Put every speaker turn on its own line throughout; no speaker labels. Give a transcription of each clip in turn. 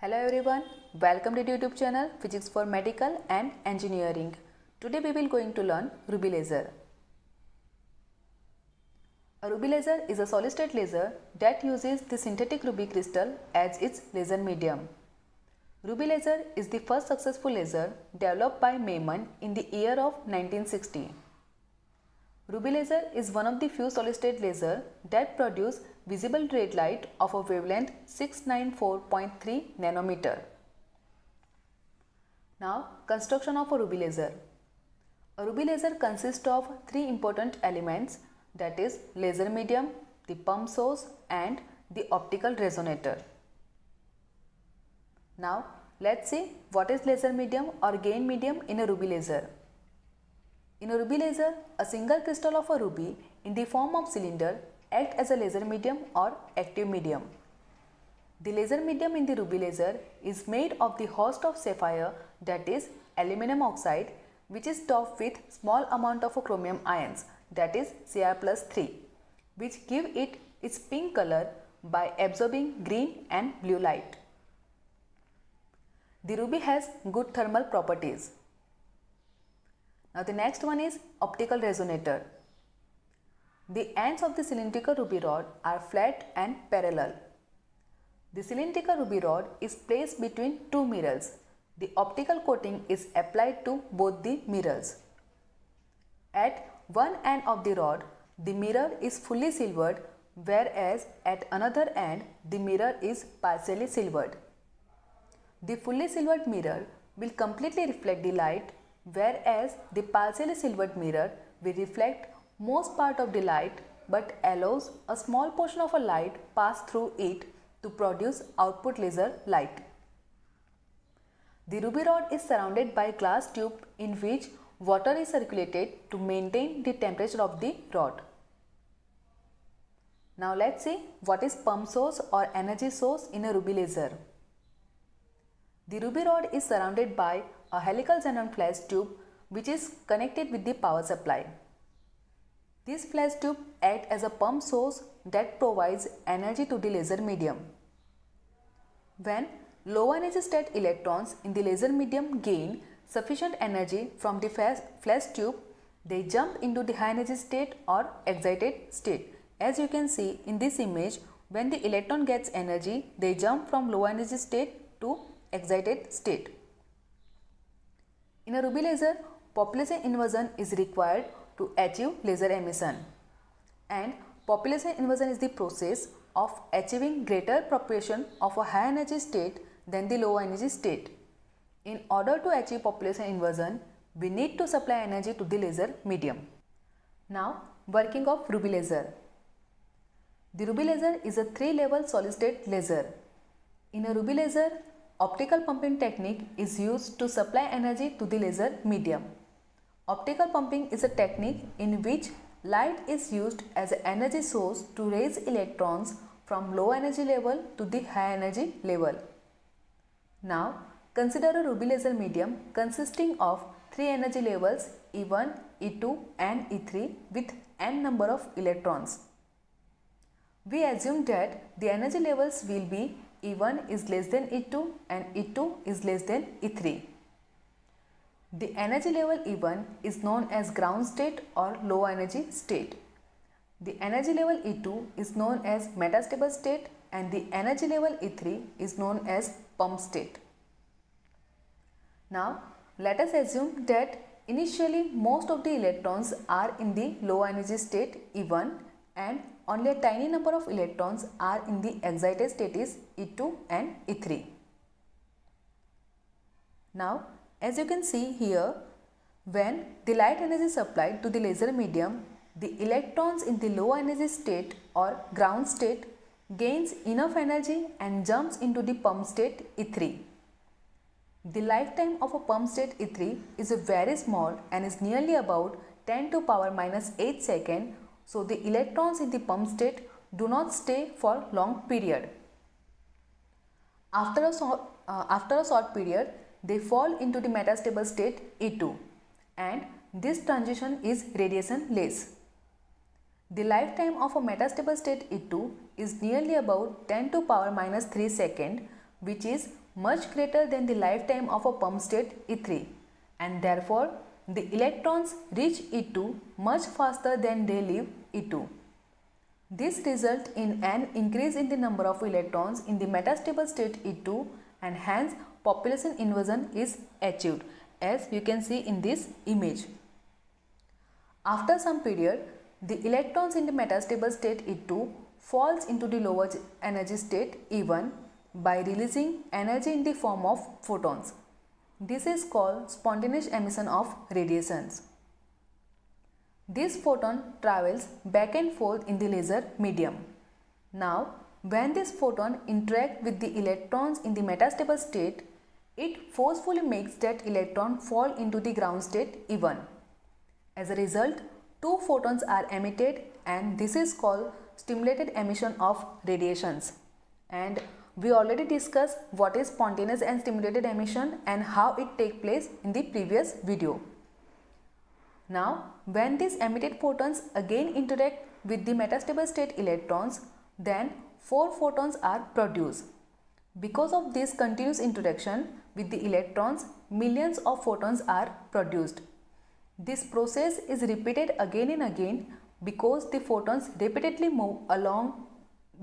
Hello everyone, welcome to the YouTube channel Physics for Medical and Engineering. Today we will going to learn Ruby laser. A ruby laser is a solid state laser that uses the synthetic ruby crystal as its laser medium. Ruby laser is the first successful laser developed by Maiman in the year of 1960. Ruby laser is one of the few solid state lasers that produce visible red light of a wavelength 694.3 nanometer. Now, construction of a ruby laser. A ruby laser consists of three important elements, that is laser medium, the pump source and the optical resonator. Now, let's see what is laser medium or gain medium in a ruby laser. In a ruby laser, a single crystal of a ruby in the form of cylinder acts as a laser medium or active medium. The laser medium in the ruby laser is made of the host of sapphire, that is aluminum oxide, which is topped with small amount of chromium ions, that is Cr+3, which give it its pink color by absorbing green and blue light. The ruby has good thermal properties. Now the next one is optical resonator. The ends of the cylindrical ruby rod are flat and parallel. The cylindrical ruby rod is placed between two mirrors. The optical coating is applied to both the mirrors. At one end of the rod, the mirror is fully silvered, whereas at another end, the mirror is partially silvered. The fully silvered mirror will completely reflect the light, whereas the partially silvered mirror will reflect most part of the light but allows a small portion of a light pass through it to produce output laser light. The ruby rod is surrounded by a glass tube in which water is circulated to maintain the temperature of the rod. Now let's see what is pump source or energy source in a ruby laser. The ruby rod is surrounded by a helical xenon flash tube which is connected with the power supply. This flash tube acts as a pump source that provides energy to the laser medium. When low energy state electrons in the laser medium gain sufficient energy from the flash tube, they jump into the high energy state or excited state. As you can see in this image, when the electron gets energy, they jump from low energy state to excited state. In a ruby laser, population inversion is required to achieve laser emission, and population inversion is the process of achieving greater proportion of a high energy state than the low energy state. In order to achieve population inversion, we need to supply energy to the laser medium. Now, working of ruby laser. The ruby laser is a 3-level solid state laser. In a ruby laser, optical pumping technique is used to supply energy to the laser medium. Optical pumping is a technique in which light is used as an energy source to raise electrons from low energy level to the high energy level. Now, consider a ruby laser medium consisting of 3 energy levels E1, E2 and E3 with n number of electrons. We assume that the energy levels will be E1 is less than E2 and E2 is less than E3. The energy level E1 is known as ground state or low energy state. The energy level E2 is known as metastable state and the energy level E3 is known as pump state. Now, let us assume that initially most of the electrons are in the low energy state E1 and only a tiny number of electrons are in the excited state is E2 and E3. Now, as you can see here, when the light energy is supplied to the laser medium, the electrons in the low energy state or ground state gains enough energy and jumps into the pump state E3. The lifetime of a pump state E3 is very small and is nearly about 10 to power minus 8 seconds. So the electrons in the pump state do not stay for long period. After a short period, they fall into the metastable state E2 and this transition is radiation-less. The lifetime of a metastable state E2 is nearly about 10 to power minus 3 seconds, which is much greater than the lifetime of a pump state E3, and therefore the electrons reach E2 much faster than they leave E2. This results in an increase in the number of electrons in the metastable state E2, and hence population inversion is achieved, as you can see in this image. After some period, the electrons in the metastable state E2 falls into the lower energy state E1 by releasing energy in the form of photons. This is called spontaneous emission of radiations. This photon travels back and forth in the laser medium. Now, when this photon interacts with the electrons in the metastable state, it forcefully makes that electron fall into the ground state E1. As a result, two photons are emitted, and this is called stimulated emission of radiations. And we already discussed what is spontaneous and stimulated emission and how it takes place in the previous video. Now, when these emitted photons again interact with the metastable state electrons, then 4 photons are produced. Because of this continuous interaction with the electrons, millions of photons are produced. This process is repeated again and again because the photons repeatedly move along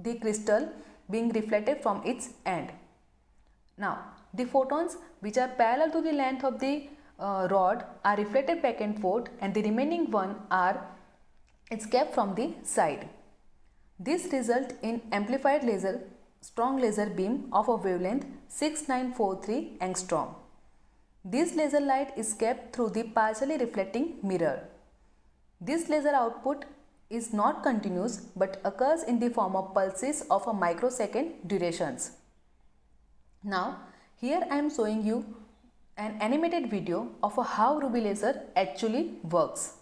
the crystal, being reflected from its end. Now, the photons which are parallel to the length of the rod are reflected back and forth, and the remaining one are escaped from the side. This results in amplified laser, strong laser beam of a wavelength 6943 angstrom. This laser light is escaped through the partially reflecting mirror. This laser output is not continuous but occurs in the form of pulses of a microsecond durations. Now, here I am showing you an animated video of how ruby laser actually works.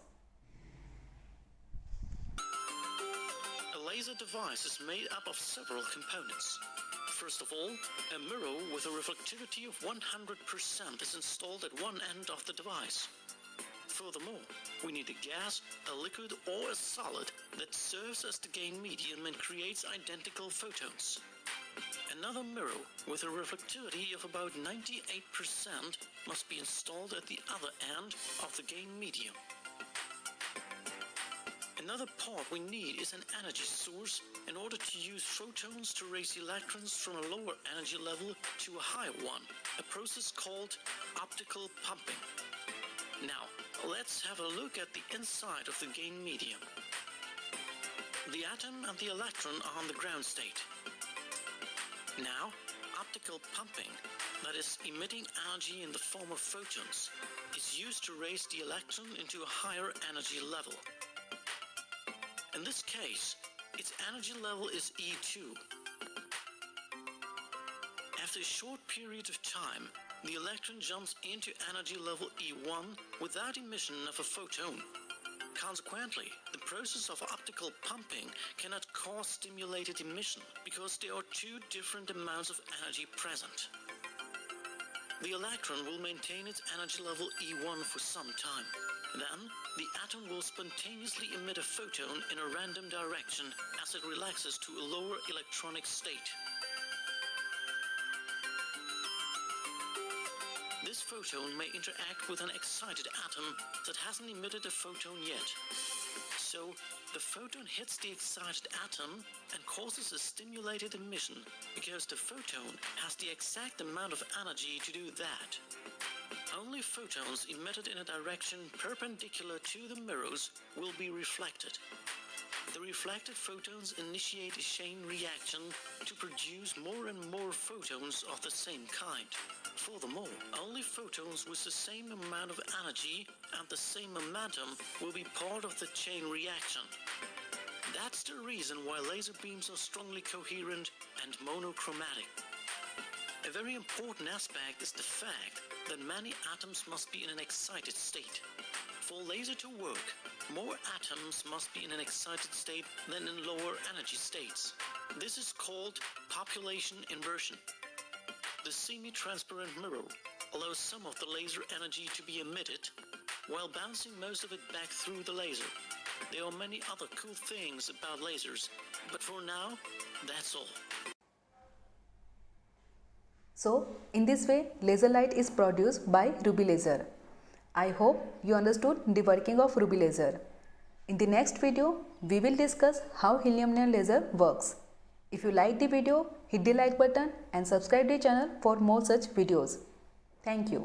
A laser device is made up of several components. First of all, a mirror with a reflectivity of 100% is installed at one end of the device. Furthermore, we need a gas, a liquid or a solid that serves as the gain medium and creates identical photons. Another mirror with a reflectivity of about 98% must be installed at the other end of the gain medium. Another part we need is an energy source in order to use photons to raise electrons from a lower energy level to a higher one, a process called optical pumping. Now, let's have a look at the inside of the gain medium. The atom and the electron are in the ground state. Now, optical pumping, that is emitting energy in the form of photons, is used to raise the electron into a higher energy level. In this case, its energy level is E2. After a short period of time, the electron jumps into energy level E1 without emission of a photon. Consequently, the process of optical pumping cannot cause stimulated emission because there are two different amounts of energy present. The electron will maintain its energy level E1 for some time. Then, the atom will spontaneously emit a photon in a random direction as it relaxes to a lower electronic state. This photon may interact with an excited atom that hasn't emitted a photon yet. So, the photon hits the excited atom and causes a stimulated emission because the photon has the exact amount of energy to do that. Only photons emitted in a direction perpendicular to the mirrors will be reflected. The reflected photons initiate a chain reaction to produce more and more photons of the same kind. Furthermore, only photons with the same amount of energy and the same momentum will be part of the chain reaction. That's the reason why laser beams are strongly coherent and monochromatic. A very important aspect is the fact that many atoms must be in an excited state. For a laser to work, more atoms must be in an excited state than in lower energy states. This is called population inversion. The semi-transparent mirror allows some of the laser energy to be emitted while bouncing most of it back through the laser. There are many other cool things about lasers, but for now, that's all.
So, in this way, laser light is produced by ruby laser. I hope you understood the working of ruby laser. In the next video, we will discuss how helium neon laser works. If you like the video, hit the like button and subscribe the channel for more such videos. Thank you.